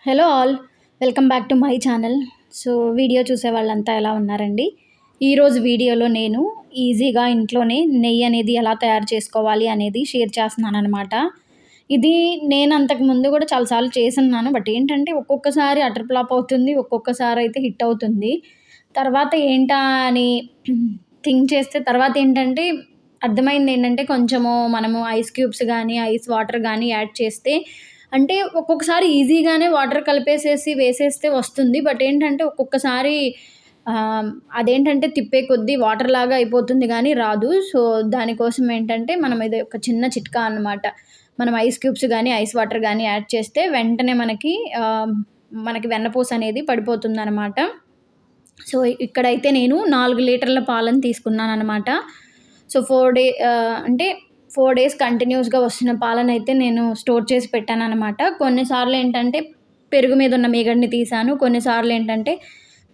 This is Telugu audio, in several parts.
Hello all. Welcome back to my channel. So video చూసే వాళ్ళంతా ఎలా ఉన్నారండి? ఈరోజు వీడియోలో నేను ఈజీగా ఇంట్లోనే నెయ్యి అనేది ఎలా తయారు చేసుకోవాలి అనేది షేర్ చేస్తున్నాననమాట. ఇది నేను అంతకు ముందు కూడా చాలాసార్లు చేసున్నాను. బట్ ఏంటంటే ఒక్కొక్కసారి అటర్ ఫ్లాప్ అవుతుంది. ఒక్కొక్కసారి అయితే హిట్ అవుతుంది. తర్వాత ఏంటా అని థింక్ చేస్తే తర్వాత ఏంటంటే అర్థమైందేంటంటే కొంచెము మనము ఐస్ క్యూబ్స్ గానీ, ఐస్ వాటర్ గానీ యాడ్ చేస్తే అంటే ఒక్కొక్కసారి ఈజీగానే వాటర్ కలిపేసేసి వేసేస్తే వస్తుంది. బట్ ఏంటంటే ఒక్కొక్కసారి అదేంటంటే తిప్పే కొద్దీ వాటర్‌లాగా అయిపోతుంది గానీ రాదు. సో, దానికోసం ఏంటంటే మనం ఇది ఒక చిన్న చిట్కా అన్నమాట. మనం ఐస్ క్యూబ్స్ గానీ, ఐస్ వాటర్ గానీ యాడ్ చేస్తే వెంటనే మనకి వెన్నపూస అనేది పడిపోతుందనమాట. సో, ఇక్కడైతే నేను 4 లీటర్ల పాలను తీసుకున్నాననమాట. సో, 4 డేస్ కంటిన్యూస్‌గా వస్తున్న పాలనైతే నేను స్టోర్ చేసి పెట్టాననమాట. కొన్నిసార్లు ఏంటంటే పెరుగు మీదున్న మీగడని తీశాను. కొన్నిసార్లు ఏంటంటే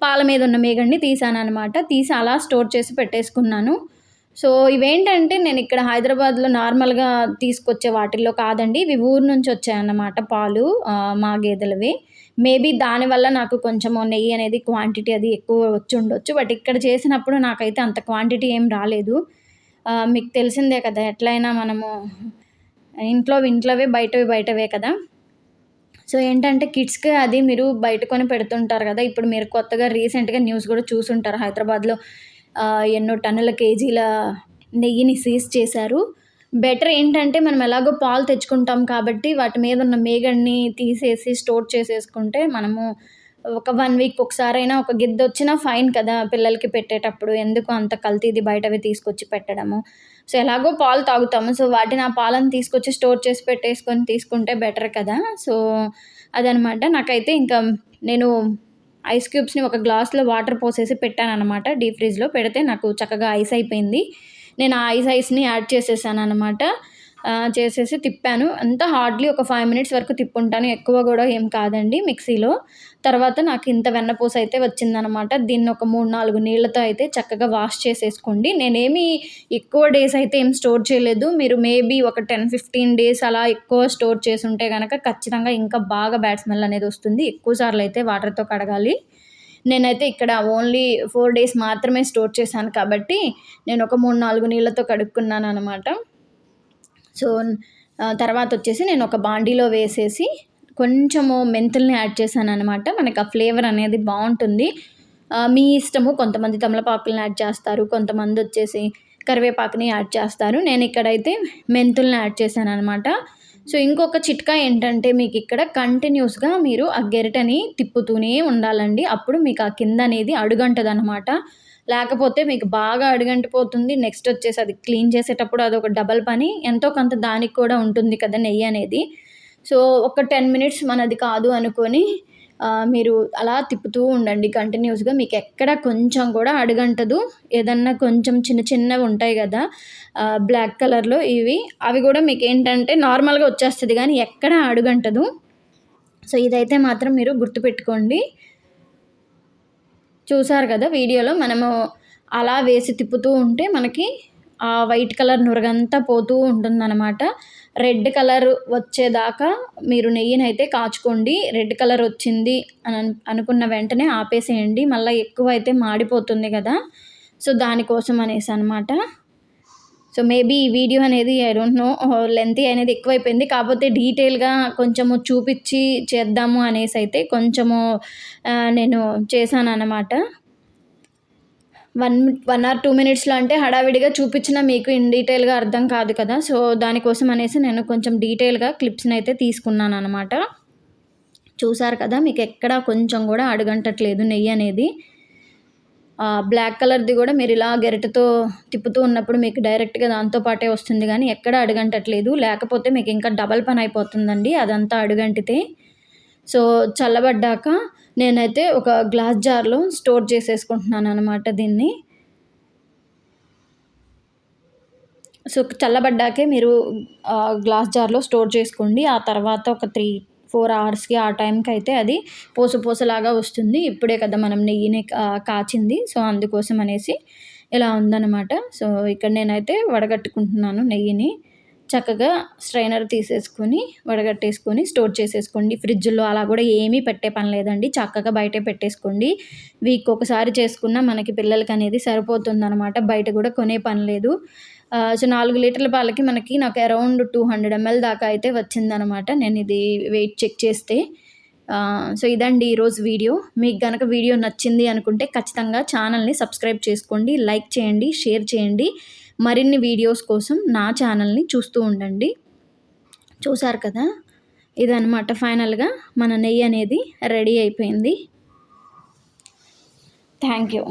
పాల మీదున్న మీగడని తీశాననమాట. తీసి అలా స్టోర్ చేసి పెట్టేసుకున్నాను. సో, ఇవేంటంటే నేనిక్కడ హైదరాబాద్‌లో నార్మల్‌గా తీసుకొచ్చే వాటిల్లో కాదండి. ఇవి ఊరు నుంచి వచ్చాయన్నమాట పాలు, మా గేదెలవి. మేబీ దానివల్ల నాకు కొంచెము నెయ్యి అనేది క్వాంటిటీ అది ఎక్కువ వచ్చుండొచ్చు. బట్ ఇక్కడ చేసినప్పుడు నాకైతే అంత క్వాంటిటీ ఏం రాలేదు. మీకు తెలిసిందే కదా! ఎట్లైనా మనము ఇంట్లోవి బయటవి బయటవే కదా! సో, ఏంటంటే కిడ్స్‌కి అది మీరు బయట కొని పెడుతుంటారు గదా! ఇప్పుడు మీరు కొత్తగా రీసెంట్‌గా న్యూస్ గూడా చూసుంటారు. హైదరాబాద్‌లో ఎన్నో టన్నుల కేజీల నెయ్యిని సీజ్ చేశారు. బెటర్ ఏంటంటే మనం ఎలాగో పాలు తెచ్చుకుంటాం కాబట్టి వాటి మీద ఉన్న మీగడని తీసేసి స్టోర్ చేసేసుకుంటే మనము ఒక 1 వీక్ ఒకసారైనా ఒక గిద్దొచ్చినా ఫైన్ కదా! పిల్లలకి పెట్టేటప్పుడు. ఎందుకు అంత కల్తీది బయటవి తీసుకొచ్చి పెట్టడము. సో, ఎలాగో పాలు తాగుతాము. సో, వాటిని ఆ పాలను తీసుకొచ్చి స్టోర్ చేసి పెట్టేసుకొని తీసుకుంటే బెటర్ కదా! సో, అదనమాట. నాకైతే ఇంకా నేను ఐస్ క్యూబ్స్‌ని ఒక గ్లాస్‌లో వాటర్ పోసేసి పెట్టాననమాట డీప్ ఫ్రిడ్జ్‌లో. పెడితే నాకు చక్కగా ఐస్ అయిపోయింది. నేను ఆ ఐస్‌ని యాడ్ చేసేసాననమాట. చేసేసి తిప్పాను. అంతా హార్డ్‌లీ ఒక 5 మినిట్స్ వరకు తిప్పుంటాను. ఎక్కువ గూడా ఏం కాదండి మిక్సీలో. తర్వాత నాకు ఇంత వెన్నపూస అయితే వచ్చిందనమాట. దీన్ని ఒక 3, 4 నీళ్ళతో అయితే చక్కగా వాష్ చేసేసుకోండి. నేనేమి ఎక్కువ డేస్ అయితే ఏం స్టోర్ చేయలేదు. మీరు మేబీ ఒక 10, 15 డేస్ అలా ఎక్కువ స్టోర్ చేసుంటే గనక ఖచ్చితంగా ఇంకా బాగా బ్యాడ్ స్మెల్ అనేది వస్తుంది. ఎక్కువ సార్లయితే వాటర్‌తో కడగాలి. నేనైతే ఇక్కడ ఓన్లీ 4 డేస్ మాత్రమే స్టోర్ చేశాను కాబట్టి నేను ఒక 3, 4 నీళ్ళతో కడుక్కున్నాననమాట. సో, తర్వాతొచ్చేసి నేను ఒక బాండీలో వేసేసి కొంచెము మెంతుల్ని యాడ్ చేశాననమాట. మనకు ఆ ఫ్లేవర్ అనేది బావుంటుంది. మీ ఇష్టము. కొంతమంది తమలపాకుల్ని యాడ్ చేస్తారు. కొంతమందొచ్చేసి కరివేపాకుని యాడ్ చేస్తారు. నేనిక్కడైతే మెంతుల్ని యాడ్ చేశాననమాట. సో, ఇంకొక చిట్కా ఏంటంటే మీకిక్కడ కంటిన్యూస్‌గా మీరు ఆ గెరిటని తిప్పుతూనే ఉండాలండి. అప్పుడు మీకు ఆ కిందనేది అడుగంటదనమాట. లేకపోతే మీకు బాగా అడుగంటిపోతుంది. నెక్స్టొచ్చేసి అది క్లీన్ చేసేటప్పుడు అదొక డబల్ పని. ఎంతో కొంత దానికి కూడా ఉంటుంది కదా నెయ్యనేది. సో, ఒక 10 మినిట్స్ మనది కాదు అనుకోని మీరు అలా తిప్పుతూ ఉండండి కంటిన్యూస్‌గా. మీకెక్కడ కొంచెం కూడా అడుగంటదు. ఏదన్నా కొంచెం చిన్న చిన్నవుంటాయి గదా! బ్లాక్ కలర్‌లో అవి గూడా మీకేంటంటే నార్మల్‌గా వచ్చేస్తది గానీ ఎక్కడ అడుగంటదు. సో, ఇదైతే మాత్రం మీరు గుర్తుపెట్టుకోండి. చూసారు గదా! వీడియోలో మనము అలా వేసి తిప్పుతూ ఉంటే మనకి ఆ వైట్ కలర్ నురగంతా పోతూ ఉంటుందనమాట. రెడ్ కలర్ వచ్చేదాకా మీరు నెయ్యినైతే కాచుకోండి. రెడ్ కలర్ వచ్చింది అనుకున్న వెంటనే ఆపేసేయండి. మళ్ళా ఎక్కువైతే మాడిపోతుంది గదా! సో, దానికోసం అనేసనమాట. సో, మేబీ ఈ వీడియో అనేది ఐ డోంట్ నో లెంతీ అనేది ఎక్కువైపోయింది. కాపోతే డీటెయిల్‌గా కొంచెము చూపిచ్చి చేద్దాము అనేసైతే కొంచెము నేను చేశాననమాట. 1 ఆర్ 2 మినిట్స్‌లో అంటే హడావిడిగా చూపిచ్చినా మీకు ఇన్ డీటెయిల్‌గా అర్థం కాదు కదా! సో, దానికోసం అనేసి నేను కొంచెం డీటెయిల్‌గా క్లిప్స్‌నైతే తీసుకున్నాననమాట. చూసారు కదా! మీకెక్కడ కొంచెం గూడా అడుగంటట్లేదు నెయ్యనేది. బ్లాక్ కలర్‌ది గూడా మీరిలా గెరిటతో తిప్పుతూ ఉన్నప్పుడు మీకు డైరెక్ట్‌గా దాంతో పాటే వస్తుంది గానీ ఎక్కడ అడుగంటట్లేదు. లేకపోతే మీకింకా డబల్ పనయిపోతుందండి అదంతా అడుగంటితే. సో, చల్లబడ్డాక నేనైతే ఒక గ్లాస్ జార్‌లో స్టోర్ చేసేసుకుంటున్నాననమాట దీన్ని. సో, చల్లబడ్డాకే మీరు గ్లాస్ జార్‌లో స్టోర్ చేసుకోండి. ఆ తర్వాత ఒక 3, 4 అవర్స్‌కి ఆ టైంకయితే అది పూసలాగా వస్తుంది. ఇప్పుడే కదా మనం నెయ్యిని కాచింది. సో, అందుకోసం అనేసి ఇలా ఉందనమాట. సో, ఇక్కడ నేనైతే వడగట్టుకుంటున్నాను నెయ్యిని. చక్కగా స్ట్రైనర్ తీసేసుకొని వడగట్టేసుకొని స్టోర్ చేసేసుకోండి. ఫ్రిడ్జ్‌లో అలా కూడా ఏమీ పెట్టే పని లేదండి. చక్కగా బయటే పెట్టేసుకోండి. వీక్ ఒకసారి చేసుకున్న మనకి పిల్లలకనేది సరిపోతుందనమాట. బయట కూడా కొనే పని లేదు. సో 4 లీటర్ల పాలకి నాకు అరౌండ్ 200 ఎంఎల్ దాకా అయితే వచ్చిందనమాట. నేను ఇది వెయిట్ చెక్ చేస్తే. సో ఇదండి ఈరోజు వీడియో. మీకు గనక వీడియో నచ్చింది అనుకుంటే ఖచ్చితంగా ఛానల్‌ని సబ్స్క్రైబ్ చేసుకోండి, లైక్ చేయండి, షేర్ చేయండి. మరిన్ని వీడియోస్ కోసం నా ఛానల్‌ని చూస్తూ ఉండండి. చూసారు కదా! ఇదనమాట ఫైనల్‌గా మన నెయ్యి అనేది రెడీ అయిపోయింది. Thank you.